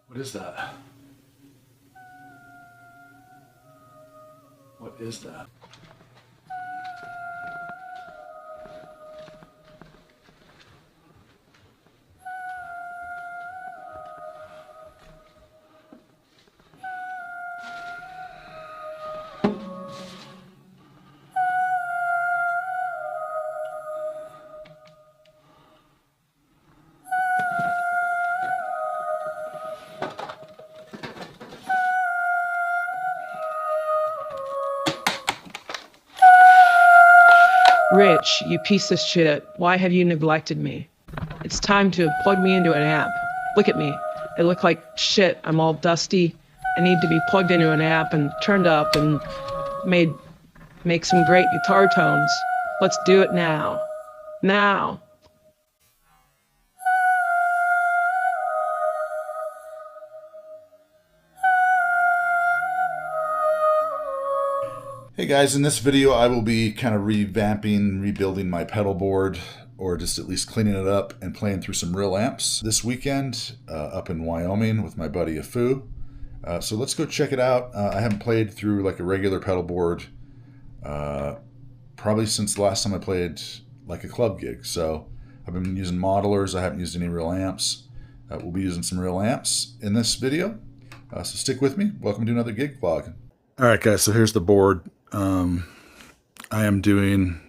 What is that? What is that? Rich, you piece of shit. Why have you neglected me? It's time to plug me into an amp. Look at me. I look like shit. I'm all dusty. I need to be plugged into an amp and turned up and make some great guitar tones. Let's do it now. Now. Hey guys, in this video I will be kind of rebuilding my pedal board, or just at least cleaning it up and playing through some real amps this weekend up in Wyoming with my buddy Afu. So let's go check it out. I haven't played through like a regular pedal board probably since the last time I played like a club gig. So I've been using modelers. I haven't used any real amps. We'll be using some real amps in this video. So stick with me. Welcome to another gig vlog. All right guys, so here's the board. I am doing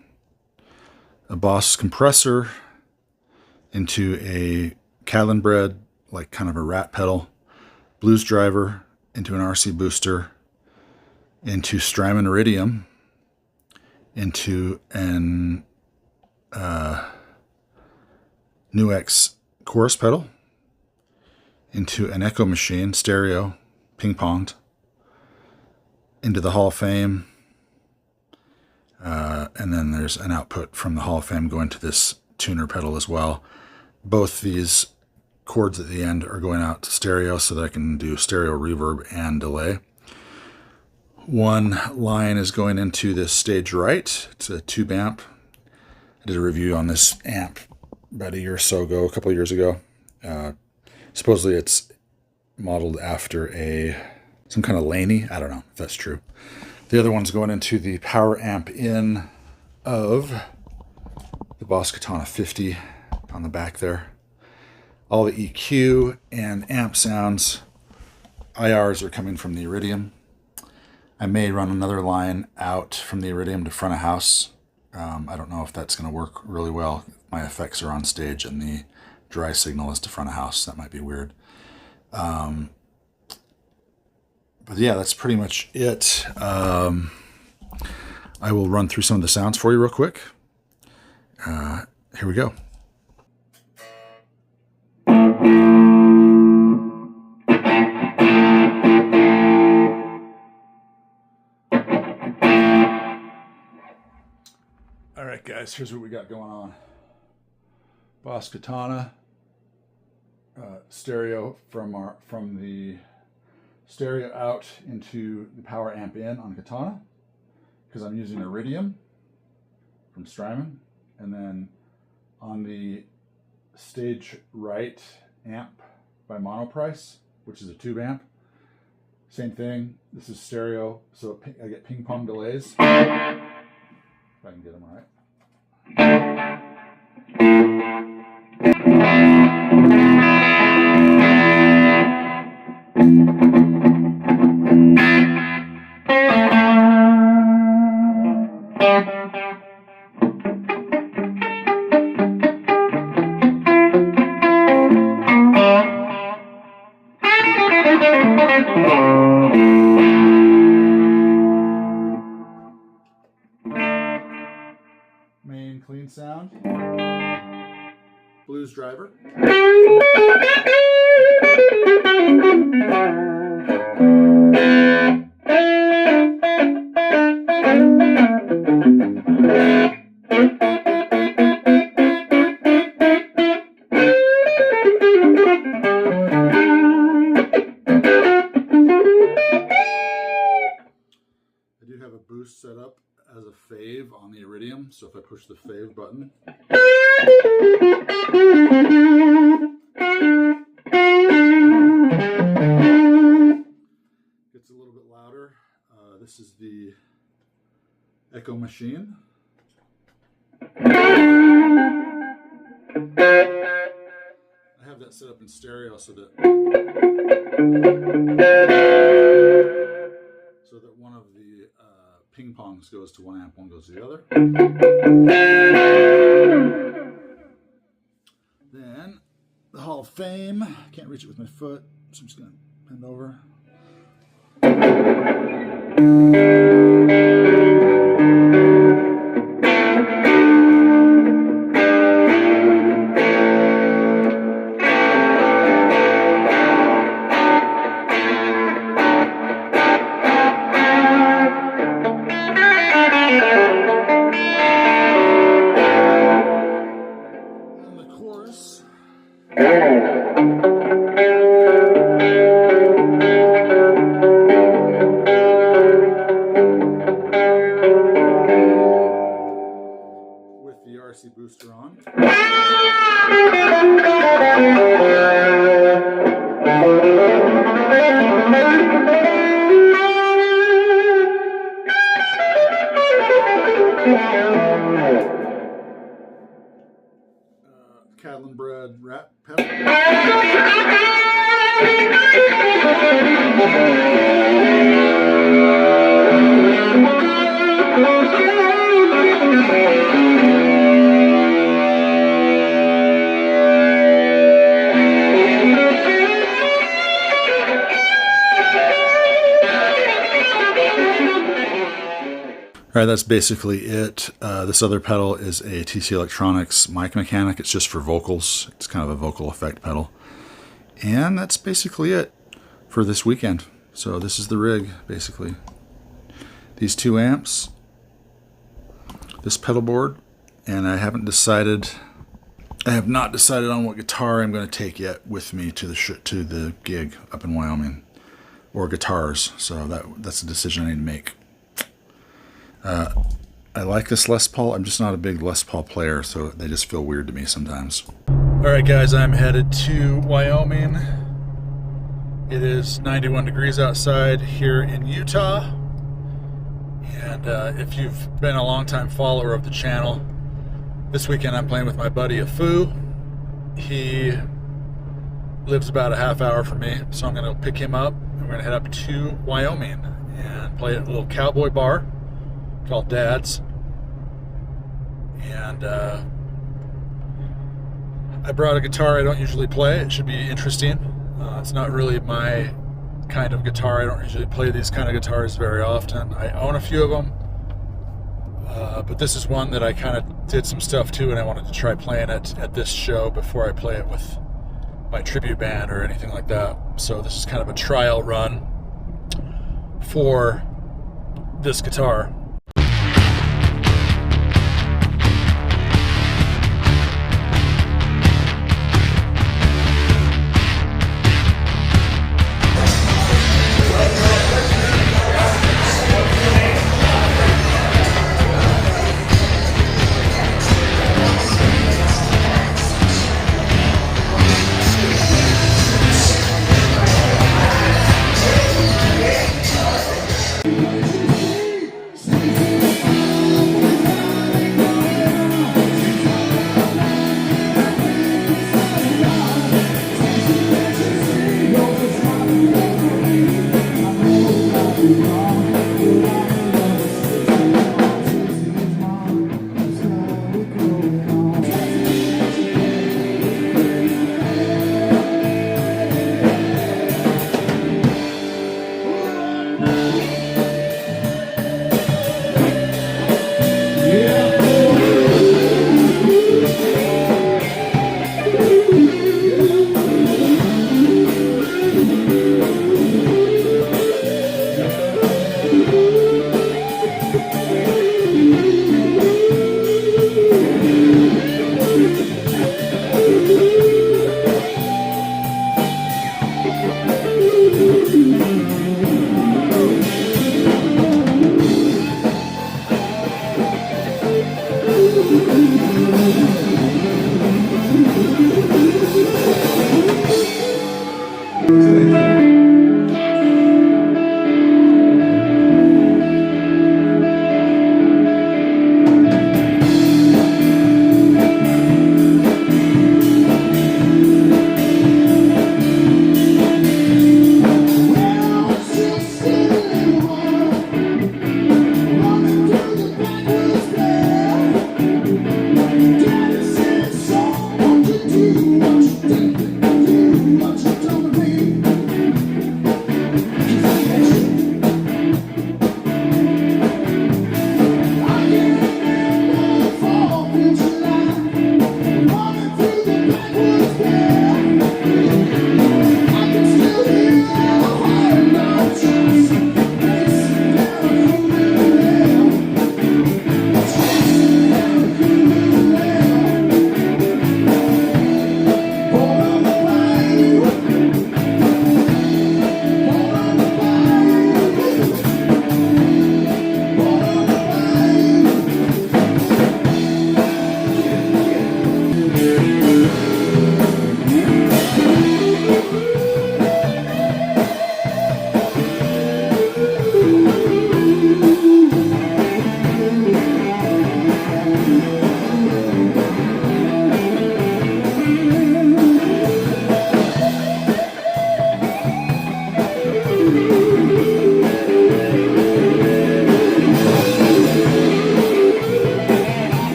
a Boss compressor into a Callanbread, like kind of a rat pedal, blues driver into an RC booster, into Strymon Iridium, into an NuX chorus pedal, into an Echo Machine stereo, ping-ponged, into the Hall of Fame, and then there's an output from the Hall of Fame going to this tuner pedal as well. Both these chords at the end are going out to stereo so that I can do stereo reverb and delay. One line is going into this stage right. It's a tube amp. I did a review on this amp about a year or so ago, a couple of years ago. Supposedly it's modeled after some kind of Laney. I don't know if that's true. The other one's going into the power amp in of the Boss Katana 50 on the back there. All the EQ and amp sounds, IRs are coming from the Iridium. I may run another line out from the Iridium to front of house. I don't know if that's going to work really well. My effects are on stage and the dry signal is to front of house. That might be weird. But yeah, that's pretty much it. I will run through some of the sounds for you real quick. Here we go. All right, guys, here's what we got going on. Boss Katana, stereo from the stereo out into the power amp in on Katana, because I'm using Iridium from Strymon, and then on the stage right amp by Monoprice, which is a tube amp. Same thing. This is stereo, so I get ping pong delays. If I can get them right. Main clean sound, blues driver. I do have a boost set up as a fave on the Iridium, so if I push the fave button, This is the Echo Machine. I have that set up in stereo so that one of the ping pongs goes to one amp, one goes to the other. Then the Hall of Fame. I can't reach it with my foot, so I'm just going to bend over. Booster on. Catlin Bread Rat Pedal. All right, that's basically it. This other pedal is a TC Electronics Mic Mechanic. It's just for vocals. It's kind of a vocal effect pedal. And that's basically it for this weekend. So this is the rig, basically. These 2 amps, this pedal board, and I have not decided on what guitar I'm going to take yet with me to the gig up in Wyoming, or guitars. So that's a decision I need to make. I like this Les Paul. I'm just not a big Les Paul player, so they just feel weird to me sometimes. All right, guys, I'm headed to Wyoming. It is 91 degrees outside here in Utah. And if you've been a longtime follower of the channel, this weekend I'm playing with my buddy Afu. He lives about a half hour from me, so I'm going to pick him up. And we're going to head up to Wyoming and play at a little cowboy bar called Dad's. And I brought a guitar I don't usually play. It should be interesting. It's not really my kind of guitar. I don't usually play these kind of guitars very often. I own a few of them, but this is one that I kind of did some stuff to, and I wanted to try playing it at this show before I play it with my tribute band or anything like that. So this is kind of a trial run for this guitar.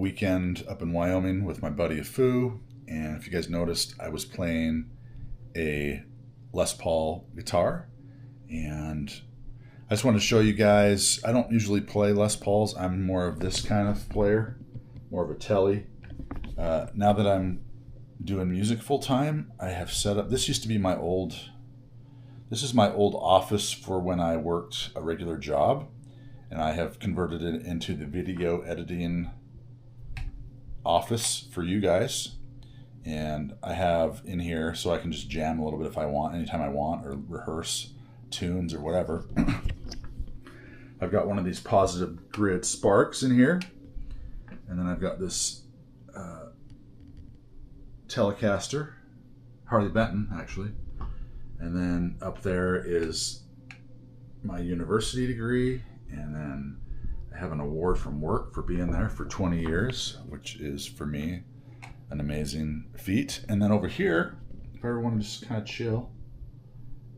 weekend up in Wyoming with my buddy Fu, and if you guys noticed, I was playing a Les Paul guitar, and I just wanted to show you guys. I don't usually play Les Pauls. I'm more of this kind of player, more of a telly. Now that I'm doing music full time, I have set up. This used to be my old. This is my old office for when I worked a regular job, and I have converted it into the video editing office for you guys. And I have in here so I can just jam a little bit if I want, anytime I want, or rehearse tunes or whatever. I've got one of these positive grid Sparks in here, and then I've got this Telecaster, Harley Benton actually, and then up there is my university degree, and then I have an award from work for being there for 20 years, which is for me an amazing feat. And then over here, if I ever want to just kind of chill,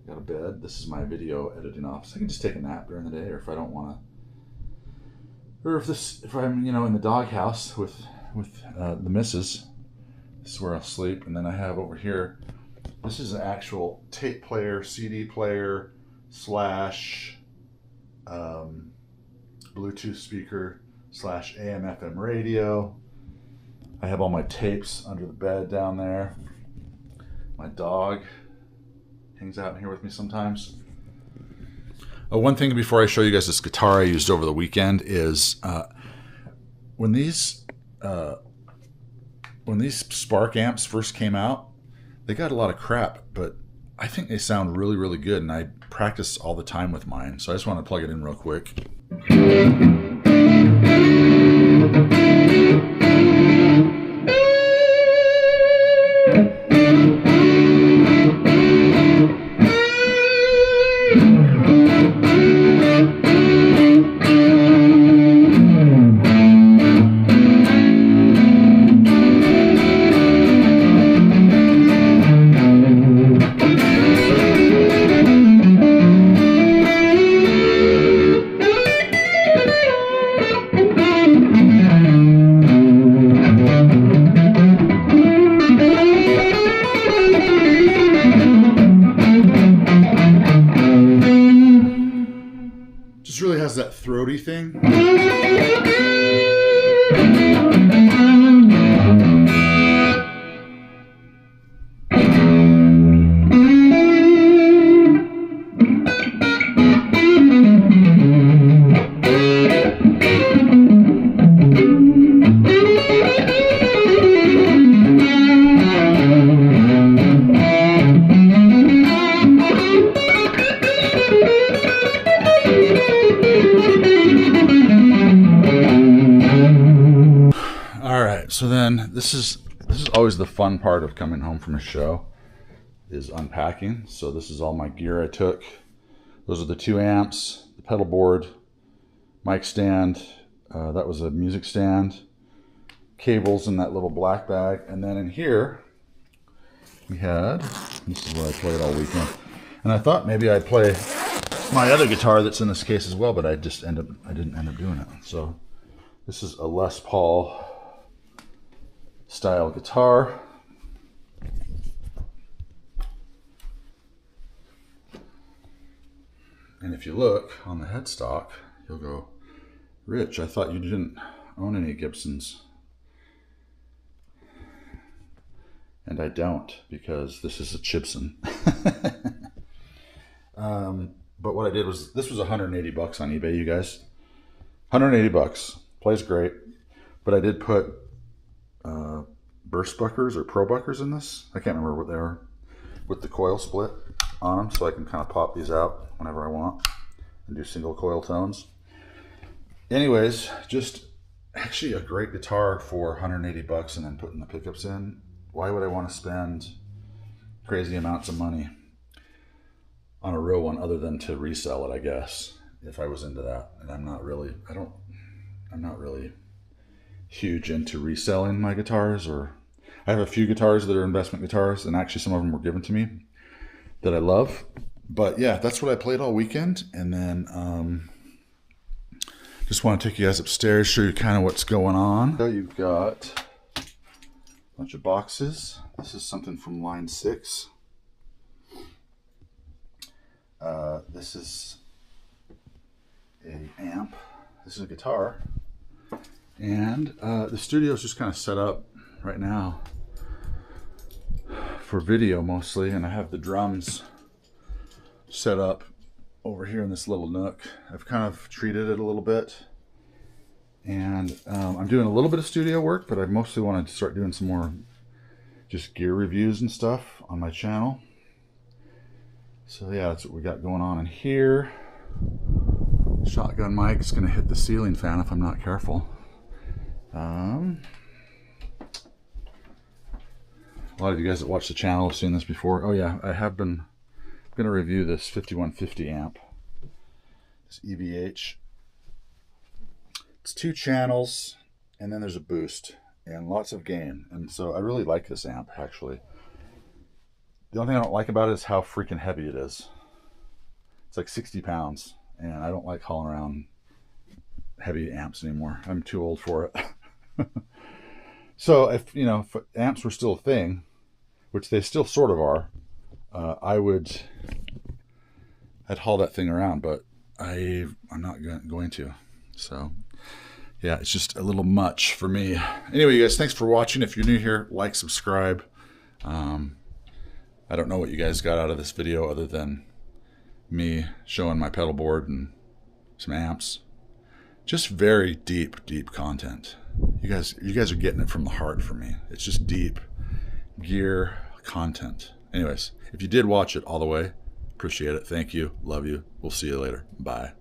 got a bed. This is my video editing office. I can just take a nap during the day, or if I don't want to, or if I'm in the doghouse with the missus, this is where I'll sleep. And then I have over here, this is an actual tape player, CD player / Bluetooth speaker / AM FM radio. I have all my tapes under the bed down there. My dog hangs out in here with me sometimes. One thing before I show you guys this guitar I used over the weekend is when these Spark amps first came out, they got a lot of crap, but I think they sound really, really good, and I practice all the time with mine. So I just want to plug it in real quick. Just really has that throaty thing. So then this is always the fun part of coming home from a show, is unpacking. So this is all my gear I took. Those are the 2 amps, the pedal board, mic stand, that was a music stand, cables in that little black bag, and then in here we had, this is where I played all weekend, and I thought maybe I'd play my other guitar that's in this case as well, but I didn't end up doing it. So this is a Les Paul style guitar. And if you look on the headstock, you'll go, Rich, I thought you didn't own any Gibsons. And I don't, because this is a Gibson. But what I did was, this was $180 on eBay, you guys. $180, plays great. But I did put burst buckers or pro buckers in this. I can't remember what they are, with the coil split on them, so I can kind of pop these out whenever I want and do single coil tones. Anyways, just actually a great guitar for $180 and then putting the pickups in. Why would I want to spend crazy amounts of money on a real one other than to resell it, I guess, if I was into that. And I'm not really huge into reselling my guitars, or I have a few guitars that are investment guitars, and actually some of them were given to me that I love. But yeah, that's what I played all weekend. And then Just want to take you guys upstairs, show you kind of what's going on. So you've got a bunch of boxes. This is something from line 6. This is a amp. This is a guitar. And the studio is just kind of set up right now for video mostly, and I have the drums set up over here in this little nook. I've kind of treated it a little bit, and I'm doing a little bit of studio work, but I mostly wanted to start doing some more just gear reviews and stuff on my channel. So yeah, that's what we got going on in here. Shotgun mic is going to hit the ceiling fan if I'm not careful. A lot of you guys that watch the channel have seen this before. Oh yeah, I have been going to review this 5150 amp. This EVH. It's 2 channels, and then there's a boost and lots of gain. And so I really like this amp, actually. The only thing I don't like about it is how freaking heavy it is. It's like 60 pounds, and I don't like hauling around heavy amps anymore. I'm too old for it. So if, you know, if amps were still a thing, which they still sort of are, I'd haul that thing around, but I'm not going to. So yeah, it's just a little much for me. Anyway, you guys, thanks for watching. If you're new here, like, subscribe. I don't know what you guys got out of this video other than me showing my pedal board and some amps. Just very deep content. You guys are getting it from the heart for me. It's just deep gear content. Anyways, if you did watch it all the way, appreciate it. Thank you. Love you. We'll see you later. Bye.